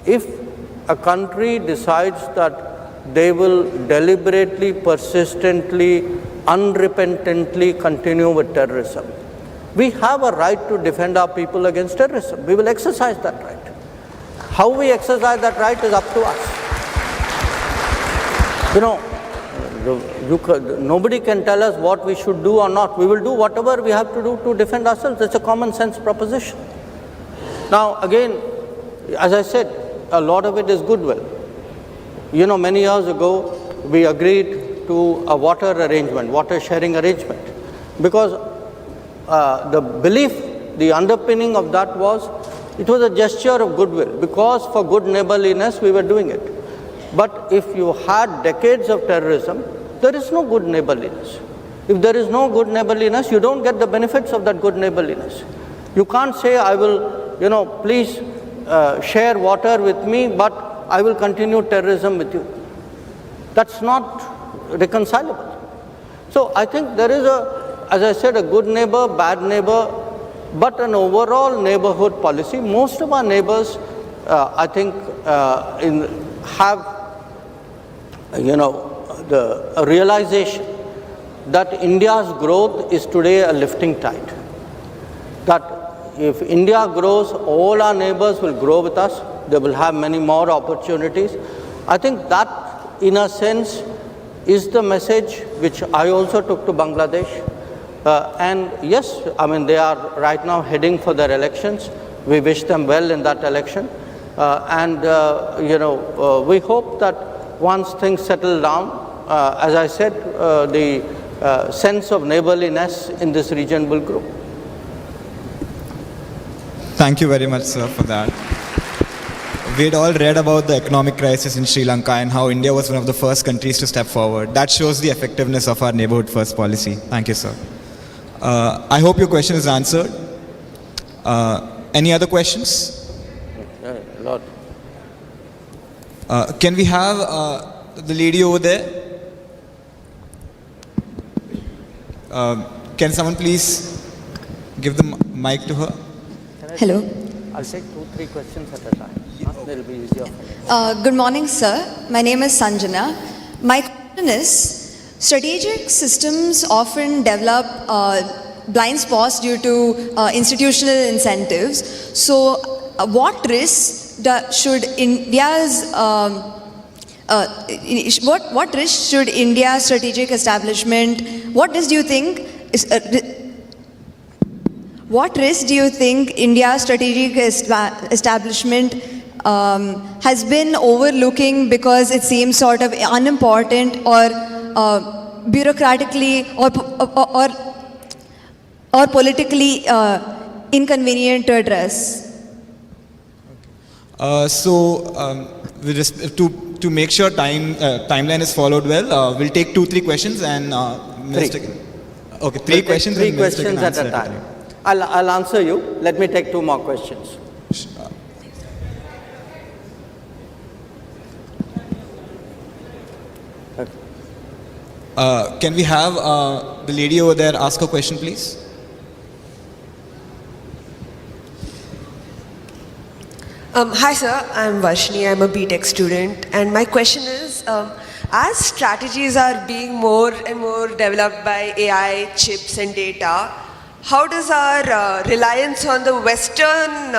if a country decides that they will deliberately, persistently, unrepentantly continue with terrorism, we have a right to defend our people against terrorism. We will exercise that right. How we exercise that right is up to us. Nobody can tell us what we should do or not. We will do whatever we have to do to defend ourselves. It's a common sense proposition. Now, again, as I said, a lot of it is goodwill. Many years ago, we agreed to a water arrangement, water sharing arrangement, because the belief, the underpinning of that was, it was a gesture of goodwill, because for good neighborliness we were doing it. But if you had decades of terrorism, there is no good neighborliness. If there is no good neighborliness, you don't get the benefits of that good neighborliness. You can't say, I will, please share water with me, but I will continue terrorism with you. That's not reconcilable. So I think there is as I said, a good neighbor, bad neighbor, but an overall neighborhood policy. Most of our neighbors, I think, have, the realization that India's growth is today a lifting tide. That if India grows, all our neighbors will grow with us. They will have many more opportunities. I think that, in a sense, is the message which I also took to Bangladesh. And yes, they are right now heading for their elections. We wish them well in that election. We hope that once things settle down, as I said, the sense of neighborliness in this region will grow. Thank you very much, sir, for that. We had all read about the economic crisis in Sri Lanka and how India was one of the first countries to step forward. That shows the effectiveness of our neighborhood first policy. Thank you, sir. I hope your question is answered. Any other questions? A lot. Can we have the lady over there? Can someone please give the mic to her? Hello. I'll take 2-3 questions at a time. It'll be easier for me. Good morning, sir. My name is Sanjana. My question is, strategic systems often develop blind spots due to institutional incentives. So, what risks should India's what risk should India's strategic establishment? What risk do you think India's strategic establishment has been overlooking because it seems sort of unimportant or bureaucratically or politically inconvenient to address? To make sure timeline is followed well, we'll take 2-3 questions and Okay, 3 questions. 3 questions at a time. I'll answer you. Let me take 2 more questions. Can we have the lady over there ask a question, please? Hi sir, I'm Varshini, I'm a BTech student, and my question is, as strategies are being more and more developed by AI, chips and data, how does our reliance on the Western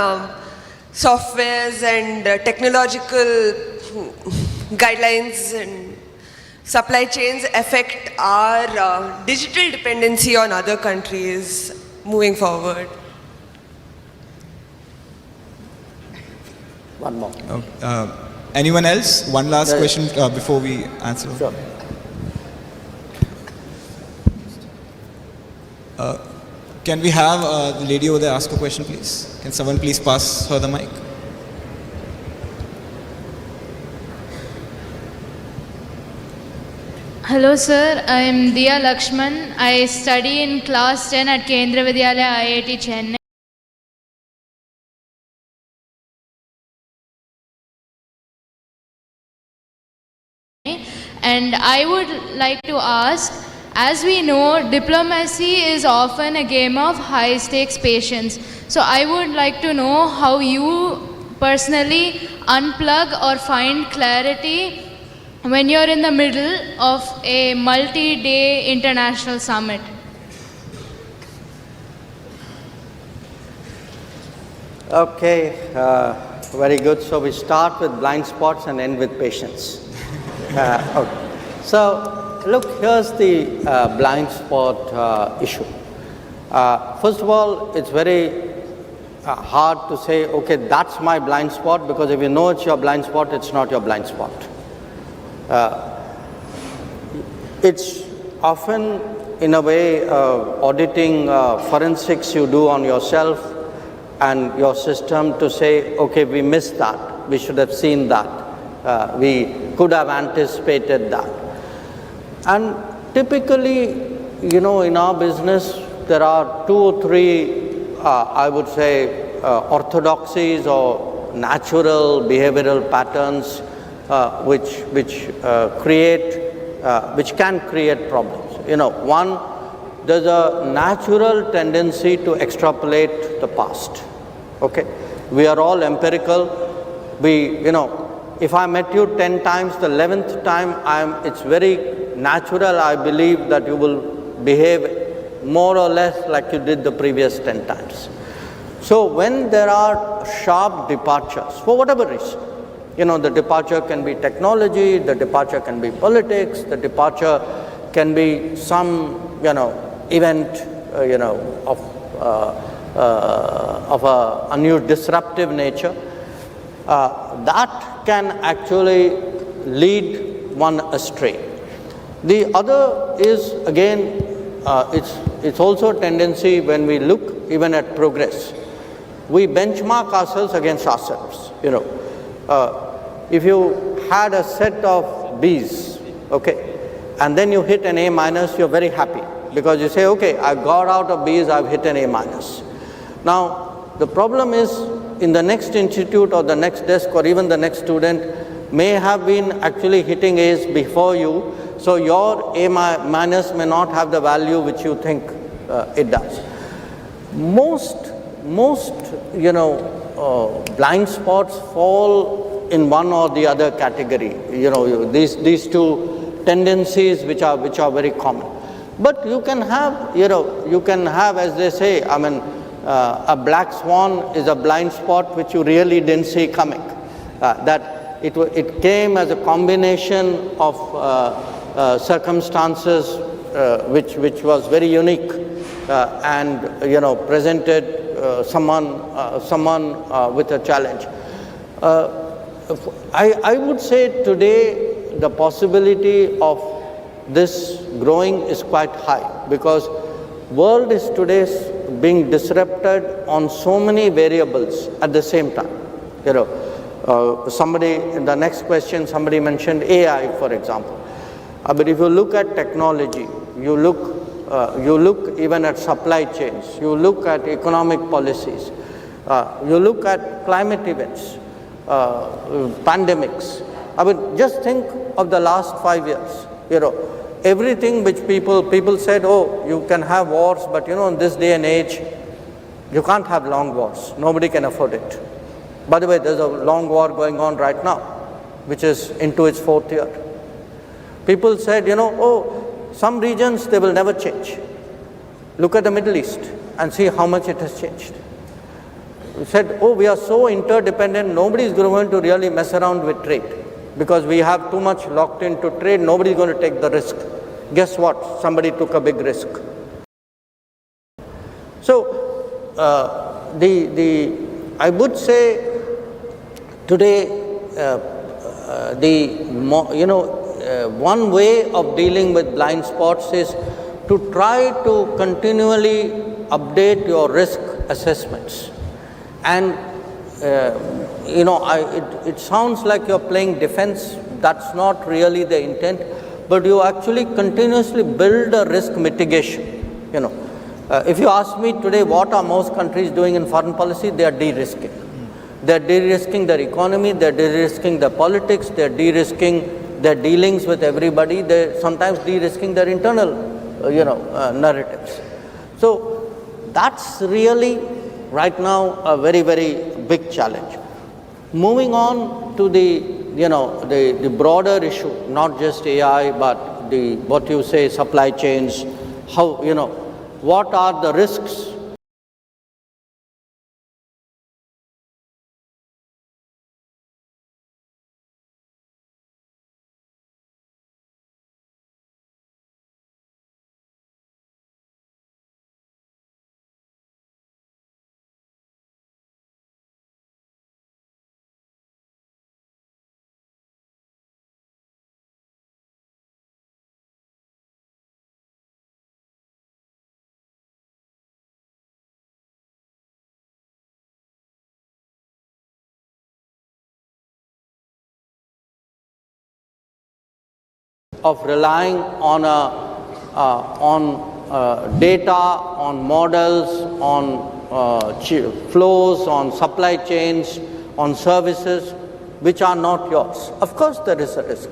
softwares and technological guidelines and supply chains affect our digital dependency on other countries moving forward? One more. Anyone else? One last question before we answer. Sure. Can we have the lady over there ask a question, please? Can someone please pass her the mic? Hello sir, I am Diya Lakshman. I study in class 10 at Kendra Vidyalaya IIT Chennai. And I would like to ask, as we know, diplomacy is often a game of high stakes patience. So I would like to know how you personally unplug or find clarity when you're in the middle of a multi-day international summit? Okay, very good. So we start with blind spots and end with patience. Okay. So look, here's the blind spot issue. First of all, it's very hard to say, okay, that's my blind spot, because if you know it's your blind spot, it's not your blind spot. It's often, in a way, auditing forensics you do on yourself and your system to say, okay, we missed that, we should have seen that, we could have anticipated that. And typically, you know, in our business, there are 2 or 3, I would say, orthodoxies or natural behavioral patterns which can create problems. You know, one, there's a natural tendency to extrapolate the past. Okay, we are all empirical. You know, if I met you 10 times, the 11th time, it's very natural, I believe, that you will behave more or less like you did the previous 10 times. So when there are sharp departures, for whatever reason, you know, the departure can be technology, the departure can be politics, the departure can be some, you know, event, you know, of a new disruptive nature, that can actually lead one astray. The other is, again, it's also a tendency when we look even at progress. We benchmark ourselves against ourselves. You know, if you had a set of B's, okay, and then you hit an A minus, you're very happy, because you say, okay, I got out of B's, I've hit an A minus. Now, the problem is, in the next institute or the next desk or even the next student may have been actually hitting A's before you, so your A minus may not have the value which you think it does. Most you know, blind spots fall in one or the other category. You know, these 2 tendencies which are very common. But you can have, you know, as they say, I mean, a black swan is a blind spot which you really didn't see coming. That it came as a combination of circumstances which was very unique and, you know, presented someone with a challenge. I would say today the possibility of this growing is quite high, because world is today being disrupted on so many variables at the same time. You know, somebody in the next question, somebody mentioned AI, for example. But if you look at technology, you look even at supply chains, you look at economic policies, you look at climate events, pandemics. I mean, just think of the last 5 years. You know, everything which people said, oh, you can have wars, but you know, in this day and age, you can't have long wars. Nobody can afford it. By the way, there's a long war going on right now, which is into its 4th year. People said, you know, oh, some regions, they will never change. Look at the Middle East and see how much it has changed. We said, oh, we are so interdependent, nobody is going to really mess around with trade, because we have too much locked into trade, nobody is going to take the risk. Guess what? Somebody took a big risk. So, I would say today, one way of dealing with blind spots is to try to continually update your risk assessments. And you know, it sounds like you're playing defense. That's not really the intent, but you actually continuously build a risk mitigation. You know, if you ask me today, what are most countries doing in foreign policy? They are de-risking. They're de-risking their economy. They're de-risking their politics. They're de-risking their dealings with everybody. They're sometimes de-risking their internal, narratives. So that's really right now a very, very big challenge. Moving on to the broader issue, not just AI, but what you say, supply chains, how, what are the risks of relying on data, on models, on flows, on supply chains, on services which are not yours. Of course there is a risk.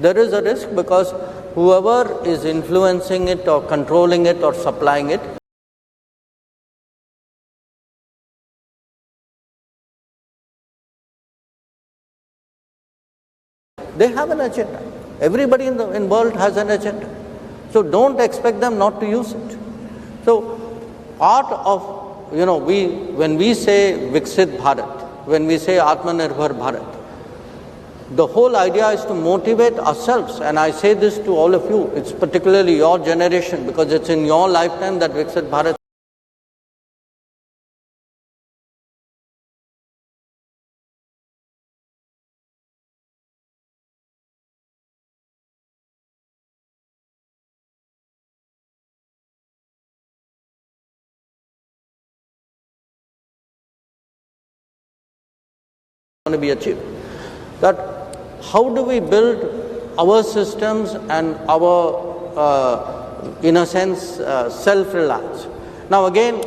There is a risk because whoever is influencing it or controlling it or supplying it they have an agenda. Everybody in the world has an agenda. So don't expect them not to use it. So part of, when we say Viksit Bharat, when we say Atmanirbhar Bharat, the whole idea is to motivate ourselves. And I say this to all of you, it's particularly your generation, because it's in your lifetime that Viksit Bharat going to be achieved. That how do we build our systems and our, in a sense, self-reliance. Now again,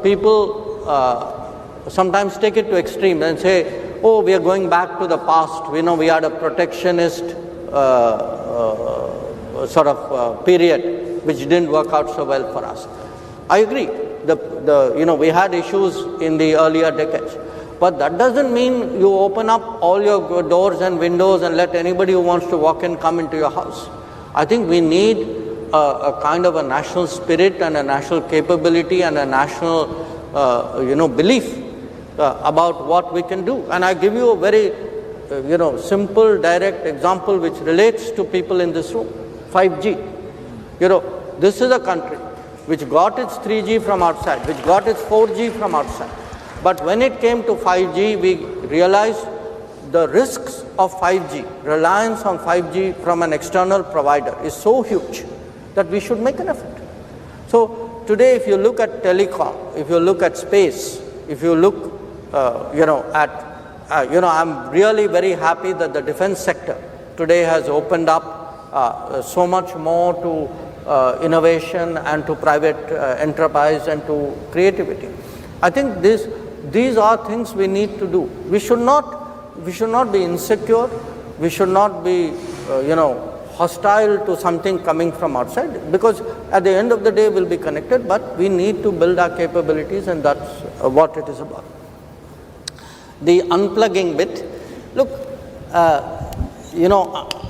people sometimes take it to extreme and say, oh, we are going back to the past. We had a protectionist period which didn't work out so well for us. I agree. We had issues in the earlier decades. But that doesn't mean you open up all your doors and windows and let anybody who wants to walk in come into your house. I think we need a kind of a national spirit and a national capability and a national, belief about what we can do. And I give you a very, simple, direct example which relates to people in this room. 5G. This is a country which got its 3G from outside, which got its 4G from outside. But when it came to 5G, we realized the risks of 5G, reliance on 5G from an external provider is so huge that we should make an effort. So today, if you look at telecom, if you look at space, if you look, I'm really very happy that the defense sector today has opened up so much more to innovation and to private enterprise and to creativity. I think these are things we need to do. We should not be insecure. We should not be, hostile to something coming from outside, because at the end of the day we'll be connected, but we need to build our capabilities, and that's what it is about. The unplugging bit, look,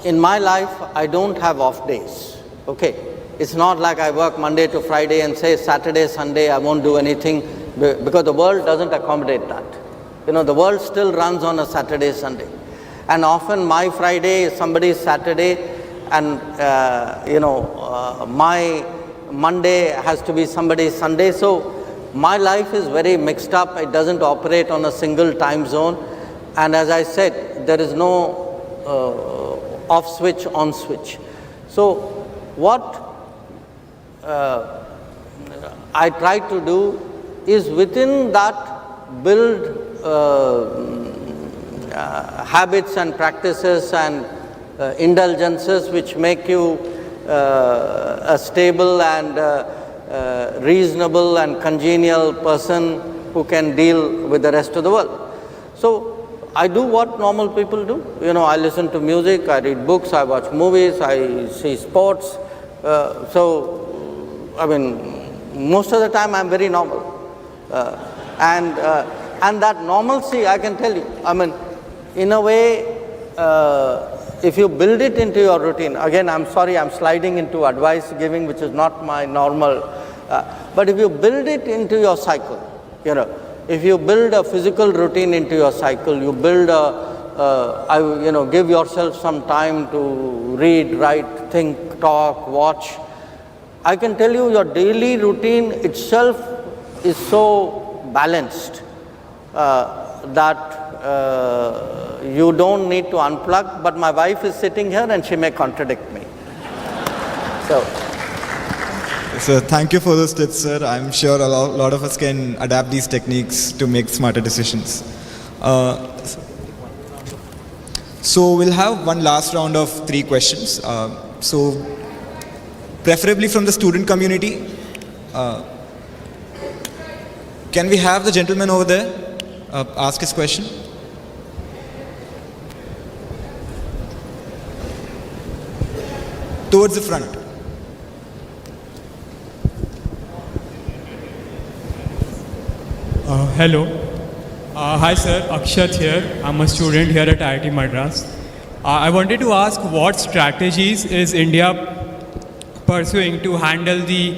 in my life I don't have off days, okay? It's not like I work Monday to Friday and say Saturday, Sunday I won't do anything, because the world doesn't accommodate that. The world still runs on a Saturday, Sunday. And often my Friday is somebody's Saturday, and my Monday has to be somebody's Sunday. So my life is very mixed up. It doesn't operate on a single time zone. And as I said, there is no off switch, on switch. So what I try to do is within that build habits and practices and indulgences which make you a stable and reasonable and congenial person who can deal with the rest of the world. So I do what normal people do. I listen to music, I read books, I watch movies, I see sports. Most of the time I'm very normal. And that normalcy, I can tell you, I mean, in a way, if you build it into your routine, again, I'm sorry, I'm sliding into advice giving, which is not my normal, but if you build it into your cycle, if you build a physical routine into your cycle, you build give yourself some time to read, write, think, talk, watch. I can tell you your daily routine itself is so balanced that you don't need to unplug, but my wife is sitting here and she may contradict me. So thank you for those tips, sir. I'm sure a lot of us can adapt these techniques to make smarter decisions. So we'll have one last round of 3 questions. So preferably from the student community. Can we have the gentleman over there ask his question? Towards the front. Hello. Hi sir, Akshat here. I'm a student here at IIT Madras. I wanted to ask what strategies is India pursuing to handle the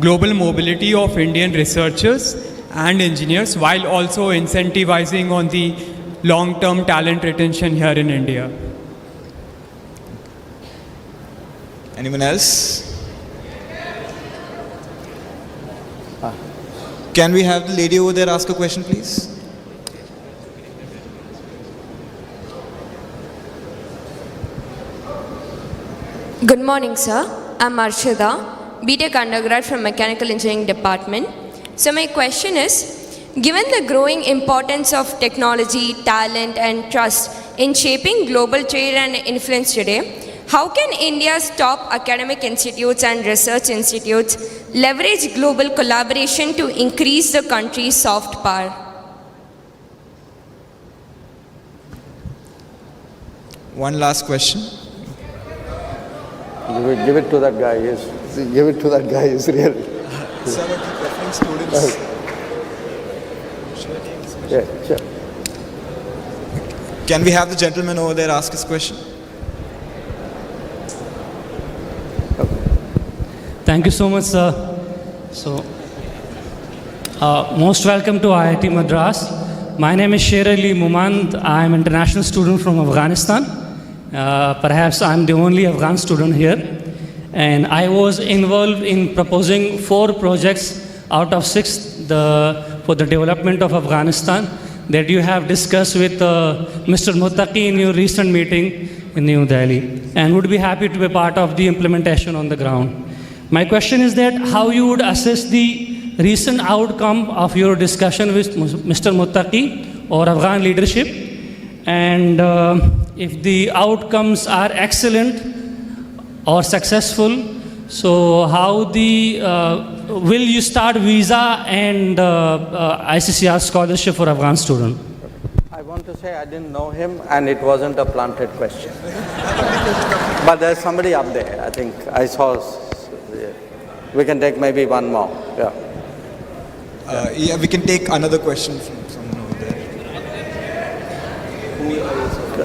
global mobility of Indian researchers and engineers while also incentivizing on the long-term talent retention here in India? Anyone else? Can we have the lady over there ask a question, please? Good morning, sir. I'm Arshada, BTech undergrad from Mechanical Engineering Department. So my question is, given the growing importance of technology, talent and trust in shaping global trade and influence today, how can India's top academic institutes and research institutes leverage global collaboration to increase the country's soft power? One last question. Give it to that guy. Give it to that guy. He's really. Some of the preferring students. Yeah, sure. Can we have the gentleman over there ask his question? Thank you so much, sir. So, most welcome to IIT Madras. My name is Sher Ali Mumand. I am an international student from Afghanistan. Perhaps I am the only Afghan student here. And I was involved in proposing 4 projects out of 6 for the development of Afghanistan that you have discussed with Mr. Muttaqi in your recent meeting in New Delhi, and would be happy to be part of the implementation on the ground. My question is that how you would assess the recent outcome of your discussion with Mr. Muttaqi or Afghan leadership, and if the outcomes are excellent or successful, so how will you start visa and ICCR scholarship for Afghan student? I want to say I didn't know him and it wasn't a planted question. But there's somebody up there, I think I saw. We can take maybe one more. Yeah, we can take another question from someone over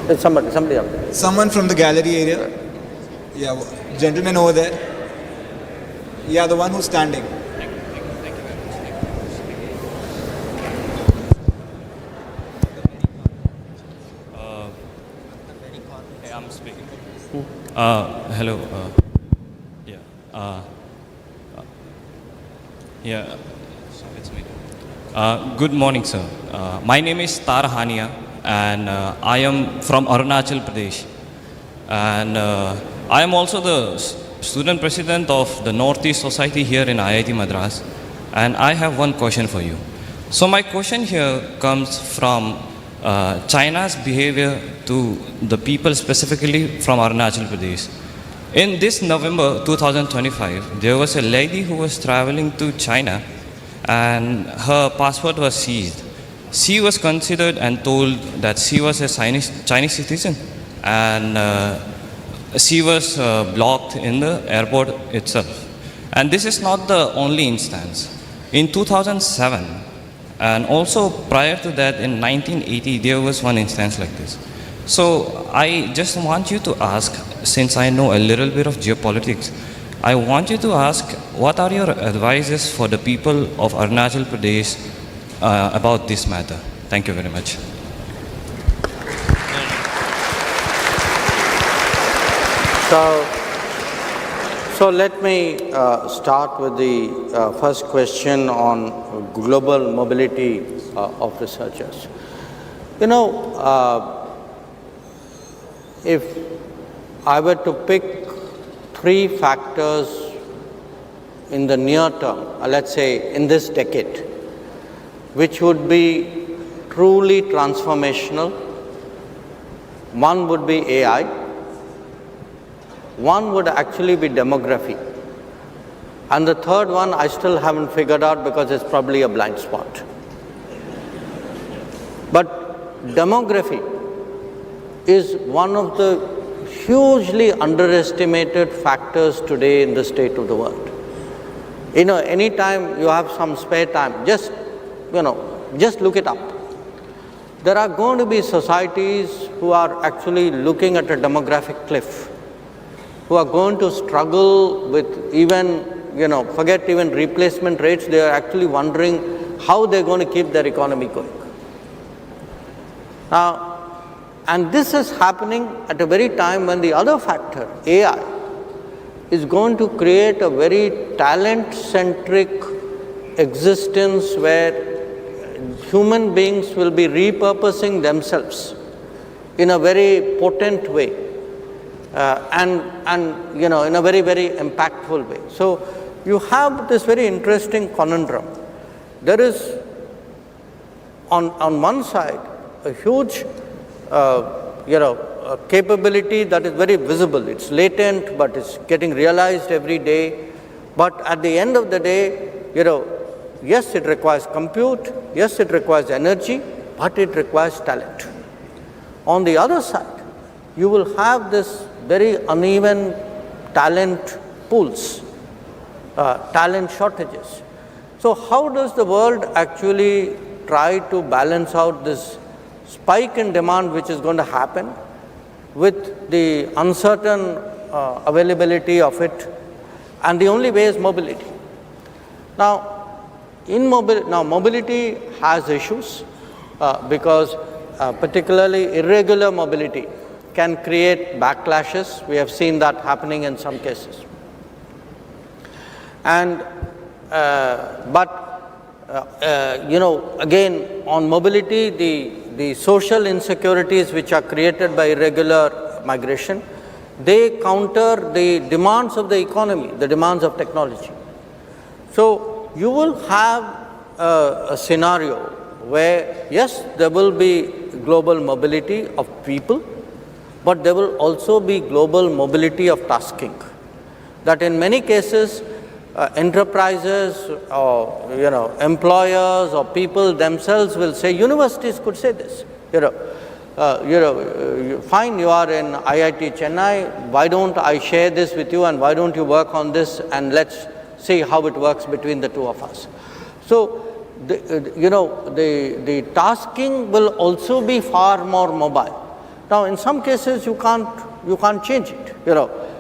there. Somebody up there. Someone from the gallery area. Yeah, gentleman over there. Yeah, the one who's standing. I'm speaking. Hello. It's me. Good morning, sir. My name is Tar Hania, and I am from Arunachal Pradesh. And I am also the student president of the Northeast Society here in IIT Madras. And I have one question for you. So my question here comes from China's behavior to the people specifically from Arunachal Pradesh. In this November 2025, there was a lady who was traveling to China and her passport was seized. She was considered and told that she was a Chinese citizen, and she was blocked in the airport itself. And this is not the only instance. In 2007, And also prior to that, in 1980, there was one instance like this. So I just want you to ask, since I know a little bit of geopolitics, I want you to ask, what are your advices for the people of Arunachal Pradesh about this matter? Thank you very much. So let me start with the first question on global mobility of researchers. You know, if I were to pick 3 factors in the near term, let's say in this decade, which would be truly transformational, one would be AI, one would actually be demography, and the third one I still haven't figured out because it's probably a blind spot. But demography is one of the hugely underestimated factors today in the state of the world. You know, anytime you have some spare time, just look it up. There are going to be societies who are actually looking at a demographic cliff, who are going to struggle with even, forget even replacement rates, they are actually wondering how they're going to keep their economy going. Now, and this is happening at a very time when the other factor, AI, is going to create a very talent-centric existence where human beings will be repurposing themselves in a very potent way and in a very, very impactful way. So you have this very interesting conundrum. There is, on one side, a huge capability that is very visible. It's latent, but it's getting realized every day. But at the end of the day, yes, it requires compute, yes, it requires energy, but it requires talent. On the other side, you will have this very uneven talent pools, talent shortages. So how does the world actually try to balance out this spike in demand which is going to happen with the uncertain availability of it, and the only way is mobility. Now, mobility has issues because particularly irregular mobility can create backlashes. We have seen that happening in some cases. And again, on mobility, the social insecurities which are created by irregular migration, they counter the demands of the economy, the demands of technology. So you will have a scenario where, yes, there will be global mobility of people, but there will also be global mobility of tasking. That in many cases, enterprises or employers or people themselves will say, universities could say this, fine, you are in IIT Chennai, why don't I share this with you and why don't you work on this and let's see how it works between the two of us. So the tasking will also be far more mobile. Now in some cases you can't change it.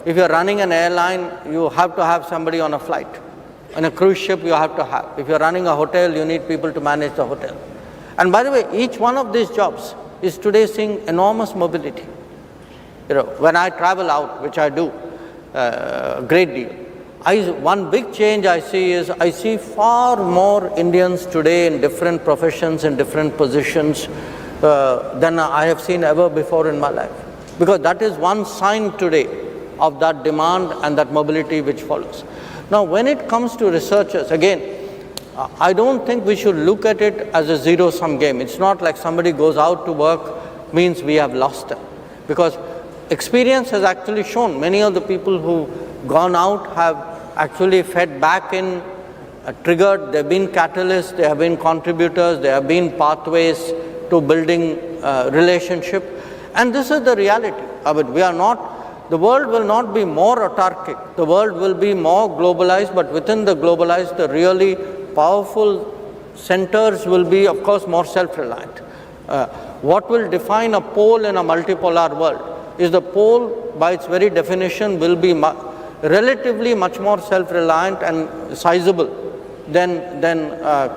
If you're running an airline, you have to have somebody on a flight. On a cruise ship, you have to have. If you're running a hotel, you need people to manage the hotel. And by the way, each one of these jobs is today seeing enormous mobility. When I travel out, which I do a great deal, one big change I see is I see far more Indians today in different professions, in different positions than I have seen ever before in my life. Because that is one sign today of that demand and that mobility which follows. Now, when it comes to researchers, again, I don't think we should look at it as a zero-sum game. It's not like somebody goes out to work means we have lost them. Because experience has actually shown many of the people who've gone out have actually fed back in, triggered, they've been catalysts, they have been contributors, they have been pathways to building relationship. And this is the reality. The world will not be more autarkic. The world will be more globalized, but within the globalized, the really powerful centers will be, of course, more self-reliant. What will define a pole in a multipolar world is the pole, by its very definition, will be relatively much more self-reliant and sizable than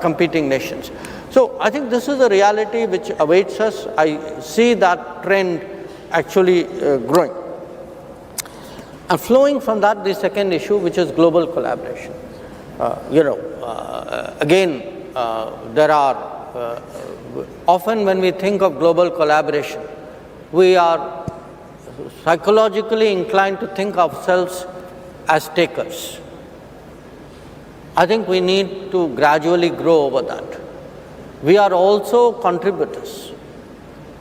competing nations. So I think this is a reality which awaits us. I see that trend actually growing. And flowing from that, the second issue, which is global collaboration. Again, there are, often when we think of global collaboration, we are psychologically inclined to think ourselves as takers. I think we need to gradually grow over that. We are also contributors.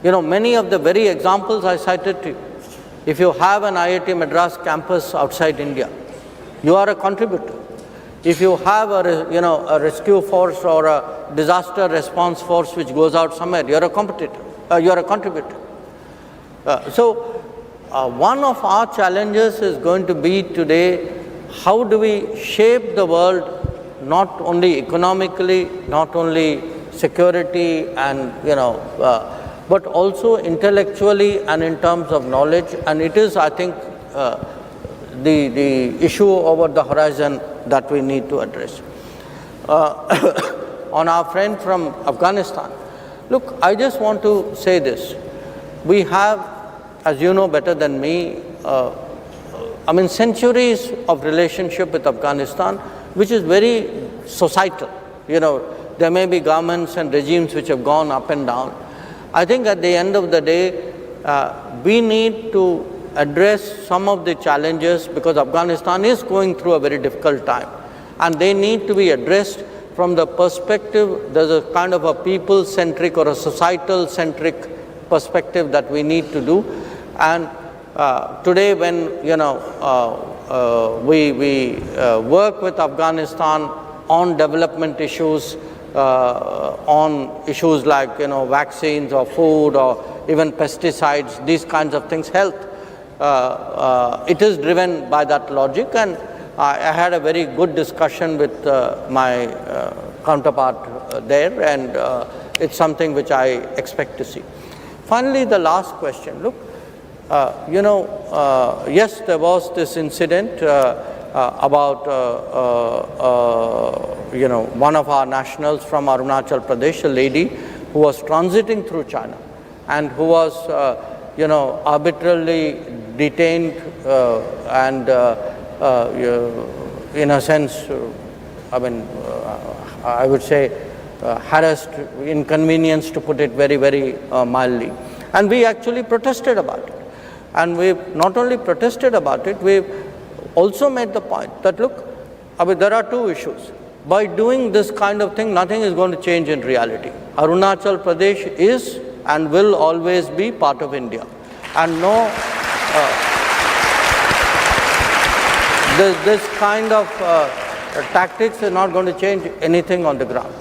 Many of the very examples I cited to you, if you have an IIT Madras campus outside India, you are a contributor. If you have a rescue force or a disaster response force which goes out somewhere, you're a competitor. You're a contributor. One of our challenges is going to be today, how do we shape the world, not only economically, not only security and but also intellectually and in terms of knowledge. And it is, I think, the issue over the horizon that we need to address. On our friend from Afghanistan, look, I just want to say this. We have, as you know better than me, centuries of relationship with Afghanistan, which is very societal. There may be governments and regimes which have gone up and down. I think at the end of the day, we need to address some of the challenges because Afghanistan is going through a very difficult time. And they need to be addressed from the perspective, there's a kind of a people-centric or a societal-centric perspective that we need to do. And today when, we work with Afghanistan on development issues, on issues like vaccines or food or even pesticides, these kinds of things, health. It is driven by that logic, and I had a very good discussion with my counterpart there, and it's something which I expect to see. Finally, the last question. Look, yes, there was this incident about one of our nationals from Arunachal Pradesh, a lady who was transiting through China and who was arbitrarily detained and in a sense, I would say harassed, inconvenienced, to put it very, very mildly. And we actually protested about it. And we've not only protested about it, we've also made the point that, look, there are two issues. By doing this kind of thing, nothing is going to change in reality. Arunachal Pradesh is and will always be part of India. And no, this kind of tactics is not going to change anything on the ground.